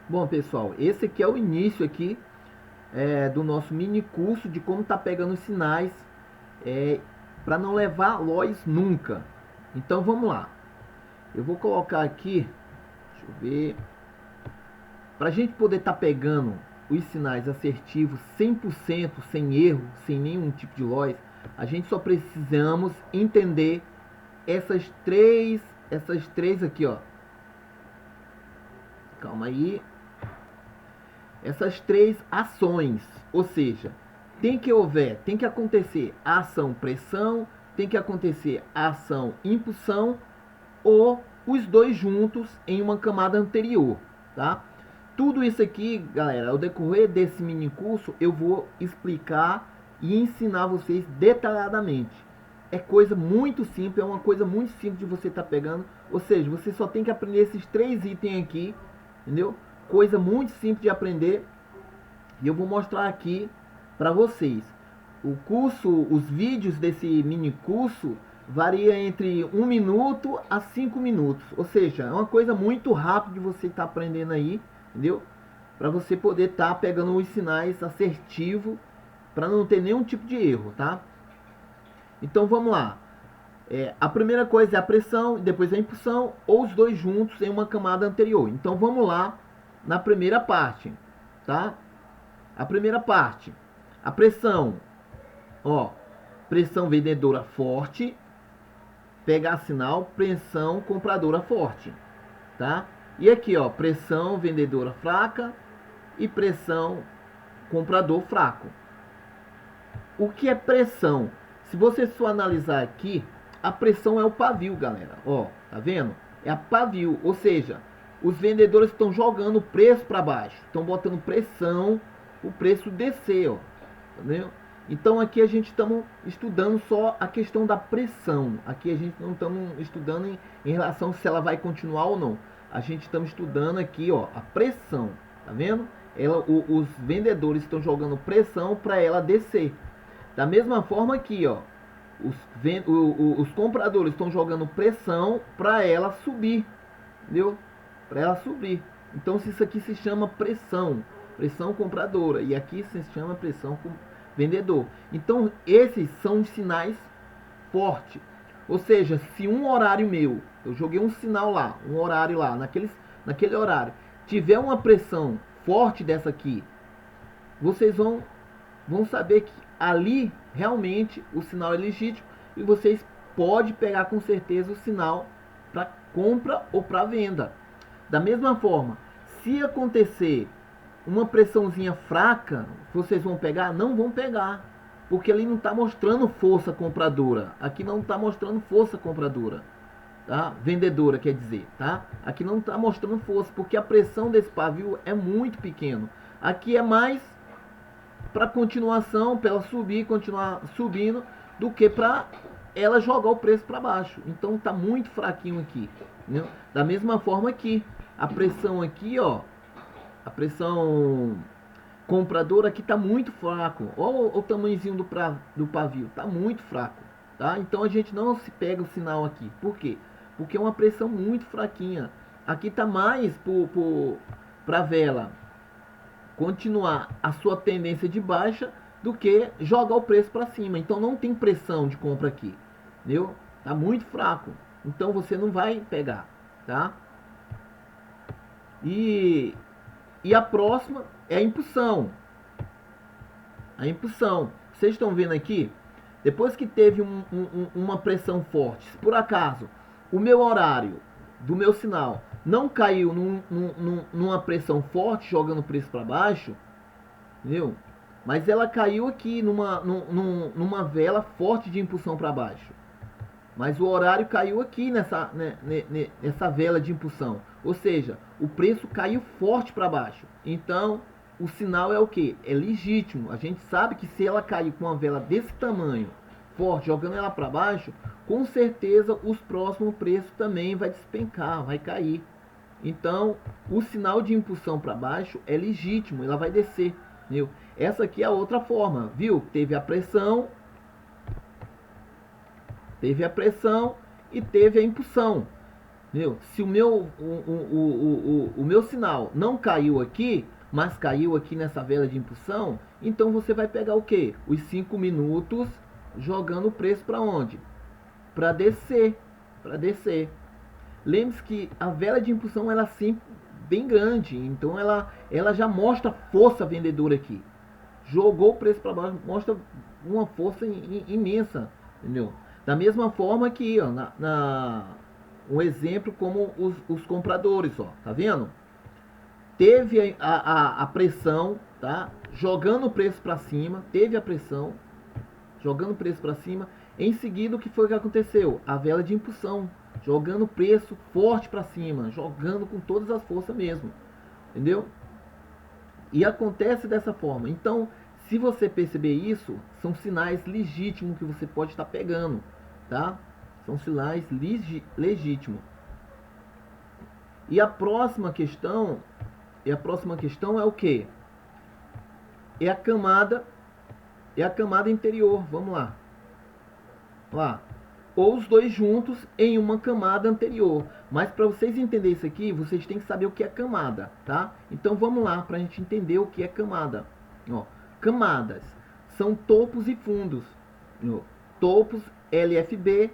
Bom, pessoal, esse aqui é o início aqui do nosso mini curso de como tá pegando os sinais para não levar lois nunca. Então vamos lá. Eu vou colocar aqui, deixa eu ver, para a gente poder estar pegando os sinais assertivos 100% sem erro, sem nenhum tipo de lois, a gente só precisamos entender essas três aqui, ó. Calma aí. Essas três ações, ou seja, tem que acontecer a ação pressão, tem que acontecer a ação impulsão ou os dois juntos em uma camada anterior, tá? Tudo isso aqui, galera, ao decorrer desse mini curso eu vou explicar e ensinar vocês detalhadamente. É coisa muito simples, é uma coisa muito simples de você estar pegando, ou seja, você só tem que aprender esses três itens aqui, entendeu? Coisa muito simples de aprender e eu vou mostrar aqui para vocês. O curso, os vídeos desse mini curso varia entre 1 minuto a 5 minutos, ou seja, é uma coisa muito rápida de você estar aprendendo aí, entendeu? Para você poder estar pegando os sinais assertivos para não ter nenhum tipo de erro, tá? Então vamos lá. A primeira coisa é a pressão, depois a impulsão, ou os dois juntos em uma camada anterior. Então vamos lá na primeira parte, tá? A primeira parte, a pressão, ó, pressão vendedora forte, pegar sinal, pressão compradora forte, tá? E aqui, ó, pressão vendedora fraca e pressão comprador fraco. O que é pressão? Se você for analisar aqui, a pressão é o pavio, galera. Ó, tá vendo? É a pavio, ou seja, os vendedores estão jogando o preço para baixo, estão botando pressão, o preço descer, ó, entendeu? Então aqui a gente estamos estudando só a questão da pressão. Aqui a gente não estamos estudando em relação se ela vai continuar ou não. A gente estamos estudando aqui, ó, a pressão, tá vendo? Os vendedores estão jogando pressão para ela descer. Da mesma forma aqui, ó, os compradores estão jogando pressão para ela subir, entendeu? Para ela subir. Então isso aqui se chama pressão compradora, e aqui se chama pressão vendedor. Então esses são os sinais fortes. Ou seja, se um horário meu, eu joguei um sinal lá, um horário lá, naquele horário, tiver uma pressão forte dessa aqui, vocês vão saber que ali realmente o sinal é legítimo e vocês podem pegar com certeza o sinal para compra ou para venda. Da mesma forma, se acontecer uma pressãozinha fraca, vocês vão pegar? Não vão pegar, porque ali não está mostrando força compradora. Aqui não está mostrando força compradora, tá? Vendedora, quer dizer, tá? Aqui não está mostrando força, porque a pressão desse pavio é muito pequeno. Aqui é mais para continuação, para ela subir, continuar subindo, do que para ela jogar o preço para baixo. Então tá muito fraquinho aqui, entendeu? Da mesma forma aqui, a pressão aqui, ó, a pressão compradora aqui tá muito fraco. Olha o tamanhozinho do pavio, tá muito fraco, tá? Então a gente não se pega o sinal aqui. Por quê? Porque é uma pressão muito fraquinha. Aqui tá mais para vela continuar a sua tendência de baixa do que jogar o preço para cima. Então não tem pressão de compra aqui, entendeu? Tá muito fraco. Então você não vai pegar, tá? E a próxima é a impulsão. A impulsão. Vocês estão vendo aqui? Depois que teve uma pressão forte, se por acaso o meu horário do meu sinal não caiu numa pressão forte, jogando o preço para baixo, entendeu? Mas ela caiu aqui numa vela forte de impulsão para baixo. Mas o horário caiu aqui nessa vela de impulsão. Ou seja, o preço caiu forte para baixo. Então, o sinal é o que? É legítimo. A gente sabe que se ela cair com uma vela desse tamanho, forte, jogando ela para baixo, com certeza os próximos preços também vai despencar, vai cair. Então, o sinal de impulsão para baixo é legítimo, ela vai descer, entendeu? Essa aqui é a outra forma, viu? Teve a pressão e teve a impulsão. Entendeu? Se o meu sinal não caiu aqui, mas caiu aqui nessa vela de impulsão, então você vai pegar o quê? Os 5 minutos jogando o preço para onde? Para descer. Para descer. Lembre-se que a vela de impulsão ela é sempre bem grande, então ela já mostra força vendedora aqui. Jogou o preço para baixo, mostra uma força imensa, entendeu? Da mesma forma que ó, um exemplo como os compradores, ó, tá vendo? Teve a pressão, tá? Jogando o preço para cima, teve a pressão, jogando o preço para cima. Em seguida, o que foi que aconteceu? A vela de impulsão, jogando o preço forte para cima, jogando com todas as forças mesmo, entendeu? E acontece dessa forma. Então, se você perceber isso, são sinais legítimos que você pode estar pegando, tá? São sinais legítimos. E a próxima questão é o que? É a camada interior. Vamos lá. Ou os dois juntos em uma camada anterior. Mas para vocês entenderem isso aqui, vocês têm que saber o que é camada, tá? Então vamos lá para a gente entender o que é camada. Ó, camadas são topos e fundos. Ó, topos LFB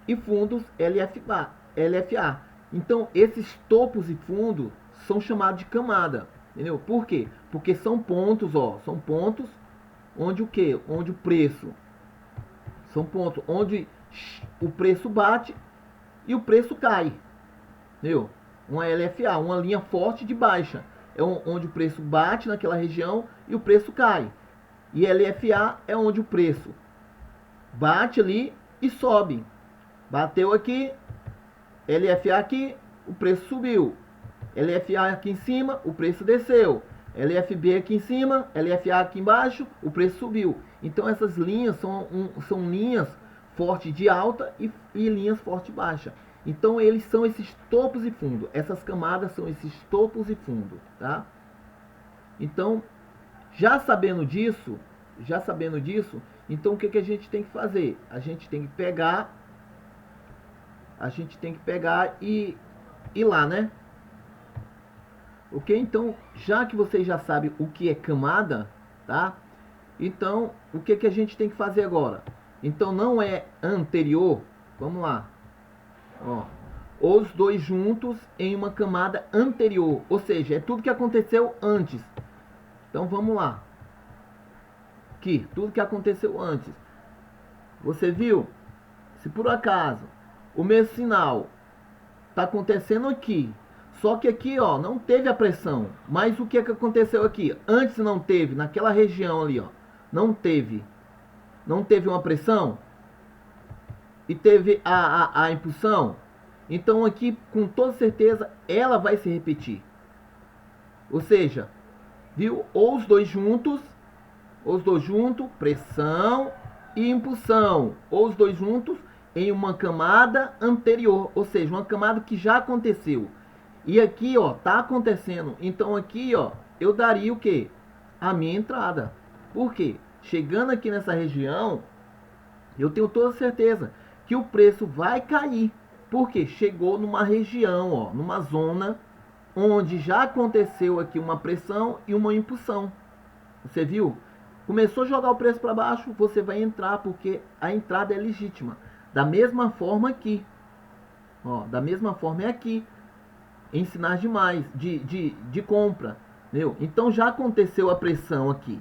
e fundos LFA. Então esses topos e fundos são chamados de camada, entendeu? Por quê? Porque são pontos, ó, são pontos onde o quê? Onde o preço são pontos onde o preço bate e o preço cai, entendeu? Uma LFA, uma linha forte de baixa, é onde o preço bate naquela região e o preço cai. E LFA é onde o preço bate ali e sobe. Bateu aqui, LFA aqui, o preço subiu. LFA aqui em cima, o preço desceu. LFB aqui em cima, LFA aqui embaixo, o preço subiu. Então essas linhas são linhas forte de alta e linhas forte de baixa. Então eles são esses topos e fundos. Essas camadas são esses topos e fundos, tá? Então, já sabendo disso, então o que a gente tem que fazer? A gente tem que pegar e ir lá, né? Ok? Então, já que vocês já sabem o que é camada, tá? Então, o que a gente tem que fazer agora? Então, não é anterior. Vamos lá. Ó, os dois juntos em uma camada anterior. Ou seja, é tudo que aconteceu antes. Então, vamos lá. Aqui, tudo que aconteceu antes. Você viu? Se por acaso o mesmo sinal está acontecendo aqui, só que aqui, ó, não teve a pressão. Mas o que aconteceu aqui? Antes não teve, naquela região ali, ó, não teve uma pressão e teve a impulsão. Então aqui, com toda certeza, ela vai se repetir. Ou seja, viu? Ou os dois juntos, pressão e impulsão. Ou os dois juntos em uma camada anterior, ou seja, uma camada que já aconteceu. E aqui, ó, tá acontecendo. Então aqui, ó, eu daria o quê? A minha entrada. Por quê? Chegando aqui nessa região, eu tenho toda certeza que o preço vai cair. Porque chegou numa região, ó, numa zona onde já aconteceu aqui uma pressão e uma impulsão. Você viu? Começou a jogar o preço para baixo, você vai entrar porque a entrada é legítima. Da mesma forma aqui. Ó, da mesma forma é aqui. Em sinais de compra, entendeu? Então já aconteceu a pressão aqui,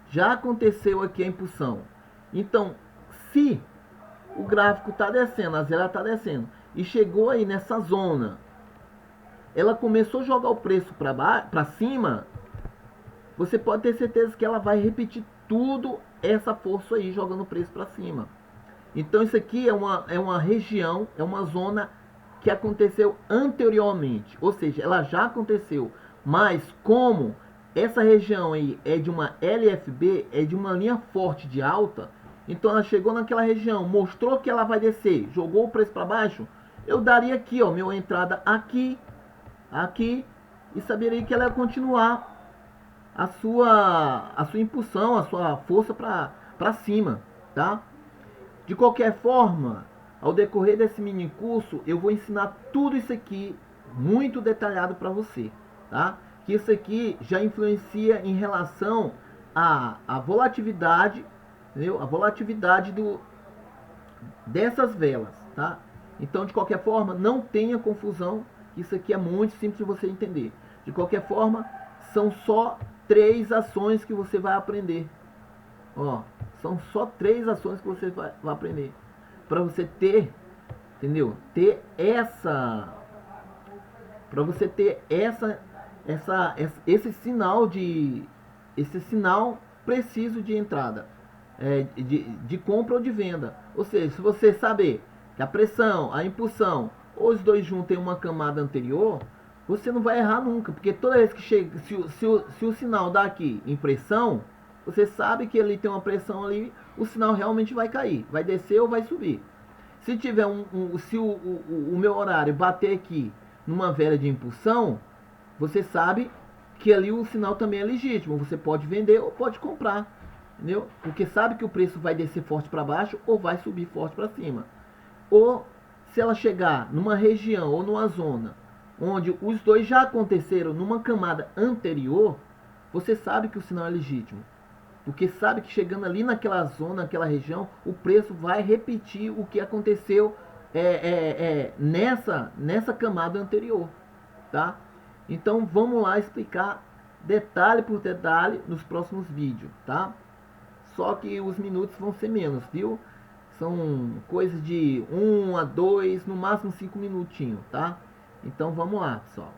já aconteceu aqui a impulsão. Então, se o gráfico está descendo, a zero está descendo e chegou aí nessa zona, ela começou a jogar o preço para cima, você pode ter certeza que ela vai repetir tudo essa força aí jogando o preço para cima. Então isso aqui é uma região, é uma zona que aconteceu anteriormente, ou seja, ela já aconteceu, mas como essa região aí é de uma LFB, é de uma linha forte de alta, então ela chegou naquela região, mostrou que ela vai descer, jogou o preço para baixo, eu daria aqui, ó, minha entrada aqui, e saberia que ela ia continuar a sua impulsão, a sua força para cima, tá? De qualquer forma, Ao decorrer desse mini curso, eu vou ensinar tudo isso aqui muito detalhado para você, tá? Que isso aqui já influencia em relação à volatilidade, entendeu? A volatilidade dessas velas, tá? Então, de qualquer forma, não tenha confusão, isso aqui é muito simples de você entender. De qualquer forma, são só 3 ações que você vai aprender. Ó, são só 3 ações que você vai aprender. Para você ter, entendeu? Ter essa... Para você ter esse sinal preciso de entrada, de compra ou de venda. Ou seja, se você saber que a pressão, a impulsão, os dois juntos em uma camada anterior, você não vai errar nunca, porque toda vez que chega, se o sinal dá aqui em pressão, você sabe que ali tem uma pressão ali, o sinal realmente vai cair, vai descer ou vai subir. Se tiver se o meu horário bater aqui numa vela de impulsão, você sabe que ali o sinal também é legítimo. Você pode vender ou pode comprar, entendeu? Porque sabe que o preço vai descer forte para baixo ou vai subir forte para cima. Ou se ela chegar numa região ou numa zona onde os dois já aconteceram numa camada anterior, você sabe que o sinal é legítimo. Porque sabe que chegando ali naquela zona, naquela região, o preço vai repetir o que aconteceu nessa camada anterior, tá? Então vamos lá explicar detalhe por detalhe nos próximos vídeos, tá? Só que os minutos vão ser menos, viu? São coisas de 1 a 2, no máximo 5 minutinhos, tá? Então vamos lá, pessoal.